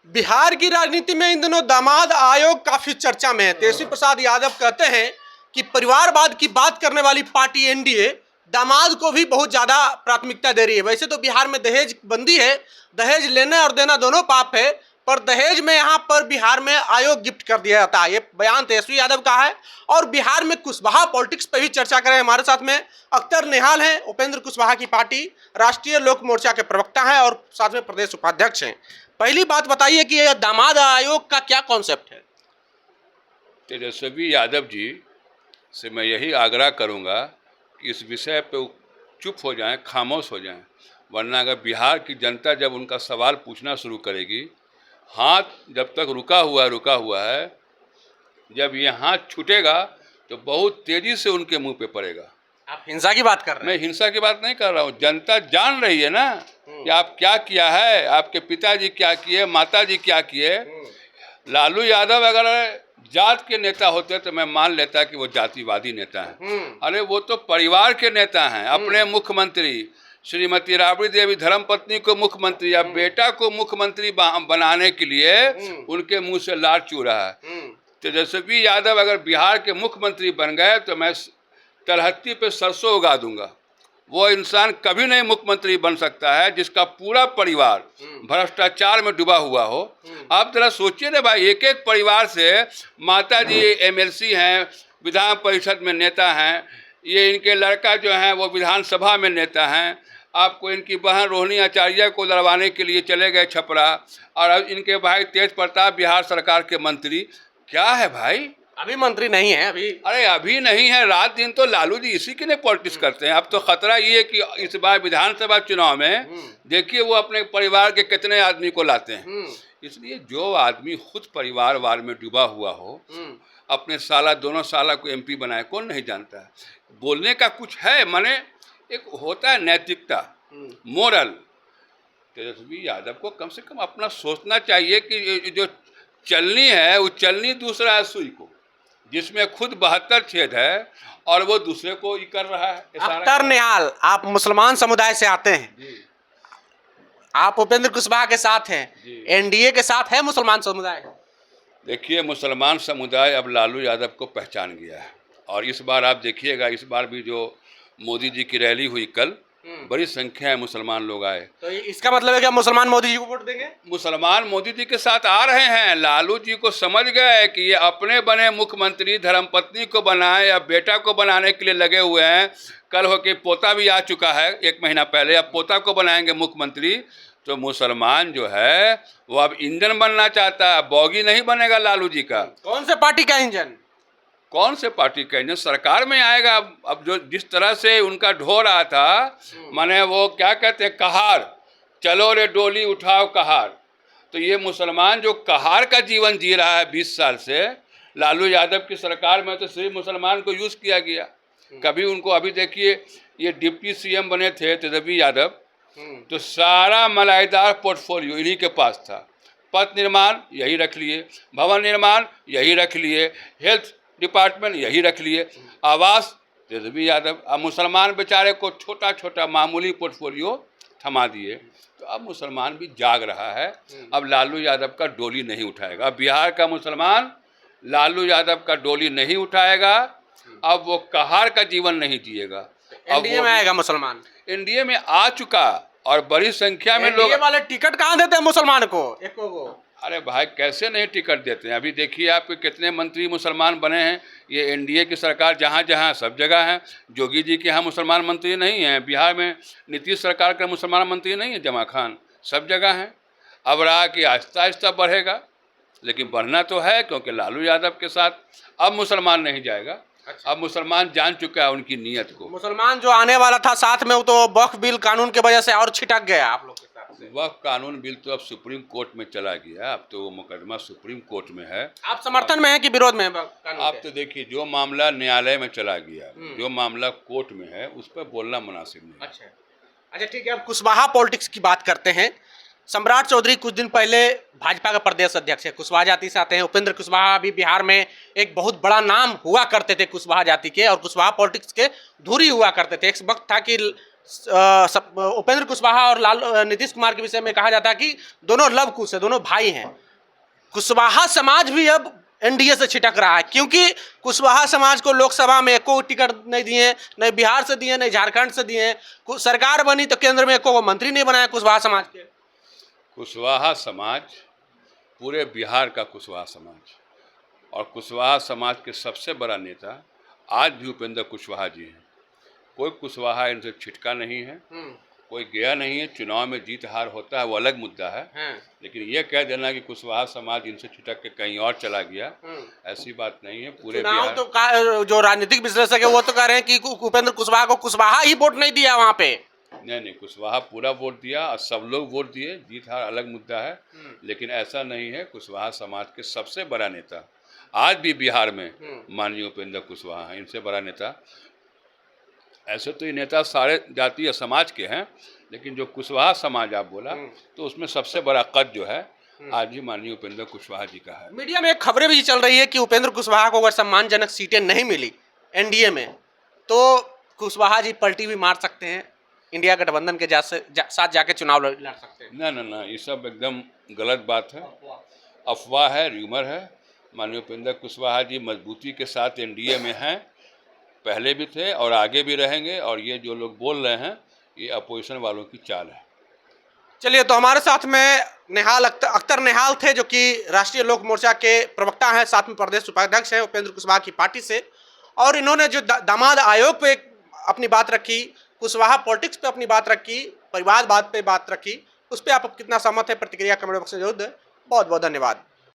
बिहार की राजनीति में इन दिनों दामाद आयोग काफी चर्चा में है। तेजस्वी प्रसाद यादव कहते हैं कि परिवारवाद की बात करने वाली पार्टी एनडीए दामाद को भी बहुत ज्यादा प्राथमिकता दे रही है। वैसे तो बिहार में दहेज बंदी है, दहेज लेना और देना दोनों पाप है, पर दहेज में यहाँ पर बिहार में आयोग गिफ्ट कर दिया जाता है। ये बयान तेजस्वी यादव का है। और बिहार में कुशवाहा पॉलिटिक्स पे भी चर्चा करें, हमारे साथ में अख्तर निहाल हैं, उपेंद्र कुशवाहा की पार्टी राष्ट्रीय लोक मोर्चा के प्रवक्ता हैं और साथ में प्रदेश उपाध्यक्ष हैं। पहली बात बताइए कि यह दामाद आयोग का क्या कॉन्सेप्ट है? तेजस्वी यादव जी से मैं यही आग्रह करूंगा कि इस विषय पे चुप हो जाएं, खामोश हो जाएं, वरना अगर बिहार की जनता जब उनका सवाल पूछना शुरू करेगी, हाथ जब तक रुका हुआ है, जब ये हाथ छूटेगा तो बहुत तेजी से उनके मुंह पे पड़ेगा। आप हिंसा की बात कर रहे हैं? मैं हिंसा की बात नहीं कर रहा हूँ। जनता जान रही है ना कि आप क्या किया है, आपके पिताजी क्या किए, माताजी क्या किए। लालू यादव अगर जात के नेता होते तो मैं मान लेता कि वो जातिवादी नेता हैं। अरे वो तो परिवार के नेता हैं। अपने मुख्यमंत्री श्रीमती राबड़ी देवी धर्मपत्नी को मुख्यमंत्री या बेटा को मुख्यमंत्री बनाने के लिए उनके मुंह से लार चू रहा है। तेजस्वी यादव अगर बिहार के मुख्यमंत्री बन गए तो मैं तलहत्ती पे सरसों उगा दूंगा। वो इंसान कभी नहीं मुख्यमंत्री बन सकता है जिसका पूरा परिवार भ्रष्टाचार में डूबा हुआ हो। आप जरा सोचिए ना भाई, एक एक परिवार से माताजी एमएलसी हैं, विधान परिषद में नेता हैं, ये इनके लड़का जो हैं वो विधानसभा में नेता हैं। आपको इनकी बहन रोहिणी आचार्य को लड़वाने के लिए चले गए छपरा, और अब इनके भाई तेज प्रताप बिहार सरकार के मंत्री। क्या है भाई? अभी मंत्री नहीं है अभी। अरे अभी नहीं है, रात दिन तो लालू जी इसी के लिए पॉलिटिक्स करते हैं। अब तो खतरा ये है कि इस बार विधानसभा चुनाव में देखिए वो अपने परिवार के कितने आदमी को लाते हैं। इसलिए जो आदमी खुद परिवारवाद में डूबा हुआ हो, अपने साला दोनों साला को एमपी बनाए, कौन नहीं जानता है। बोलने का कुछ है, माने एक होता है नैतिकता, मोरल। तेजस्वी यादव को कम से कम अपना सोचना चाहिए कि जो चलनी है वो चलनी दूसरा है सुई को, जिसमें खुद 72 छेद है और वो दूसरे को ही कर रहा है। अख्तर निहाल, आप मुसलमान समुदाय से आते हैं जी। आप उपेंद्र कुशवाहा के साथ हैं, एनडीए के साथ है मुसलमान समुदाय। देखिए, मुसलमान समुदाय अब लालू यादव को पहचान गया है। और इस बार आप देखिएगा, इस बार भी जो मोदी जी की रैली हुई कल, बड़ी संख्या में मुसलमान लोग आए। तो इसका मतलब है कि मुसलमान मोदी जी को वोट देंगे? मुसलमान मोदी जी के साथ आ रहे हैं। लालू जी को समझ गए कि ये अपने बने मुख्यमंत्री धर्मपत्नी को बनाए या बेटा को बनाने के लिए लगे हुए हैं। कल होके पोता भी आ चुका है 1 महीना पहले, अब पोता को बनाएंगे मुख्यमंत्री। तो मुसलमान जो है वो अब इंजन बनना चाहता है, बॉगी नहीं बनेगा लालू जी का। कौन से पार्टी का इंजन? कौन से पार्टी का इंजन? सरकार में आएगा। अब जो जिस तरह से उनका ढो रहा था, माने वो क्या कहते हैं, कहार, चलो रे डोली उठाओ कहार। तो ये मुसलमान जो कहार का जीवन जी रहा है 20 साल से, लालू यादव की सरकार में तो सिर्फ मुसलमान को यूज़ किया गया। कभी उनको, अभी देखिए ये डिप्टी सीएम बने थे तेजस्वी यादव, तो सारा मलाईदार पोर्टफोलियो इन्हीं के पास था। पथ निर्माण यही रख लिए, भवन निर्माण यही रख लिए, हेल्थ डिपार्टमेंट यही रख लिए, आवास तेजस्वी यादव। अब मुसलमान बेचारे को छोटा छोटा मामूली पोर्टफोलियो थमा दिए। तो अब मुसलमान भी जाग रहा है। अब लालू यादव का डोली नहीं उठाएगा। अब बिहार का मुसलमान लालू यादव का डोली नहीं उठाएगा। अब वो कहार का जीवन नहीं जिएगा। एनडीए में आएगा मुसलमान। एनडीए में आ चुका और बड़ी संख्या में लोग। वाले टिकट कहाँ देते हैं मुसलमान को? एको को। अरे भाई, कैसे नहीं टिकट देते हैं? अभी देखिए आपके कितने मंत्री मुसलमान बने हैं। ये एनडीए की सरकार जहाँ जहाँ सब जगह है। जोगी जी के यहाँ मुसलमान मंत्री नहीं हैं। बिहार में नीतीश सरकार का मुसलमान मंत्री नहीं है, जमा खान, सब जगह हैं। अब रहा कि आहिस्ता आहिस्ता बढ़ेगा, लेकिन बढ़ना तो है, क्योंकि लालू यादव के साथ अब मुसलमान नहीं जाएगा। अब मुसलमान जान चुका है उनकी नीयत को। मुसलमान जो आने वाला था साथ में, वो तो वक्फ बिल कानून की वजह से और छिटक गया आप लोग के साथ। वक्फ कानून बिल तो अब सुप्रीम कोर्ट में चला गया। अब तो वो मुकदमा सुप्रीम कोर्ट में है। आप समर्थन में है कि विरोध में है? आप तो देखिए, जो मामला न्यायालय में चला गया, जो मामला कोर्ट में है, उस पर बोलना मुनासिब नहीं। अच्छा ठीक है, अब कुशवाहा पॉलिटिक्स की बात करते हैं। सम्राट चौधरी कुछ दिन पहले भाजपा का प्रदेश अध्यक्ष है, कुशवाहा जाति से आते हैं। उपेंद्र कुशवाहा भी बिहार में एक बहुत बड़ा नाम हुआ करते थे कुशवाहा जाति के, और कुशवाहा पॉलिटिक्स के धुरी हुआ करते थे। एक वक्त था कि उपेंद्र कुशवाहा और नीतीश कुमार के विषय में कहा जाता है कि दोनों लव कुश है, दोनों भाई हैं। कुशवाहा समाज भी अब एनडीए से छिटक रहा है, क्योंकि कुशवाहा समाज को लोकसभा में एको टिकट नहीं दिए, नहीं बिहार से दिए, नहीं झारखंड से दिए। सरकार बनी तो केंद्र में एको मंत्री नहीं बनाया कुशवाहा समाज के। कुशवाहा समाज पूरे बिहार का कुशवाहा समाज, और कुशवाहा समाज के सबसे बड़ा नेता आज भी उपेंद्र कुशवाहा जी हैं। कोई कुशवाहा इनसे छिटका नहीं है, कोई गया नहीं है। चुनाव में जीत हार होता है वो अलग मुद्दा है, लेकिन ये कह देना कि कुशवाहा समाज इनसे छिटक के कहीं और चला गया, ऐसी बात नहीं है। पूरे बिहार तो जो राजनीतिक विश्लेषक है वो तो कह रहे हैं कि उपेंद्र कुशवाहा को कुशवाहा ही वोट नहीं दिया वहां पे। नहीं, कुशवाहा पूरा वोट दिया और सब लोग वोट दिए, जीत हार अलग मुद्दा है, लेकिन ऐसा नहीं है। कुशवाहा समाज के सबसे बड़ा नेता आज भी बिहार में माननीय उपेंद्र कुशवाहा हैं, इनसे बड़ा नेता। ऐसे तो ये नेता सारे जातीय समाज के हैं, लेकिन जो कुशवाहा समाज आप बोला तो उसमें सबसे बड़ा कद जो है आज भी माननीय उपेंद्र कुशवाहा जी का है। मीडिया में खबरें भी चल रही है कि उपेंद्र कुशवाहा को अगर सम्मानजनक सीटें नहीं मिली एनडीए में तो कुशवाहा जी पलटी भी मार सकते हैं, इंडिया गठबंधन के साथ जाके चुनाव लड़ सकते हैं। ना, ये सब एकदम गलत बात है, अफवाह है, र्यूमर है। माननीय उपेंद्र कुशवाहा जी मजबूती के साथ एनडीए में हैं, पहले भी थे और आगे भी रहेंगे, और ये जो लोग बोल रहे हैं ये अपोजिशन वालों की चाल है। चलिए, तो हमारे साथ में अख्तर निहाल थे, जो कि राष्ट्रीय लोक मोर्चा के प्रवक्ता हैं, साथ में प्रदेश उपाध्यक्ष हैं उपेंद्र कुशवाहा की पार्टी से, और इन्होंने जो दामाद आयोग पे अपनी बात रखी, कुशवाहा पॉलिटिक्स पे अपनी बात रखी, परिवारवाद पे बात रखी, उस पर आप कितना सहमत है? प्रतिक्रिया कमेंट बॉक्स में जरूर दें। बहुत बहुत धन्यवाद।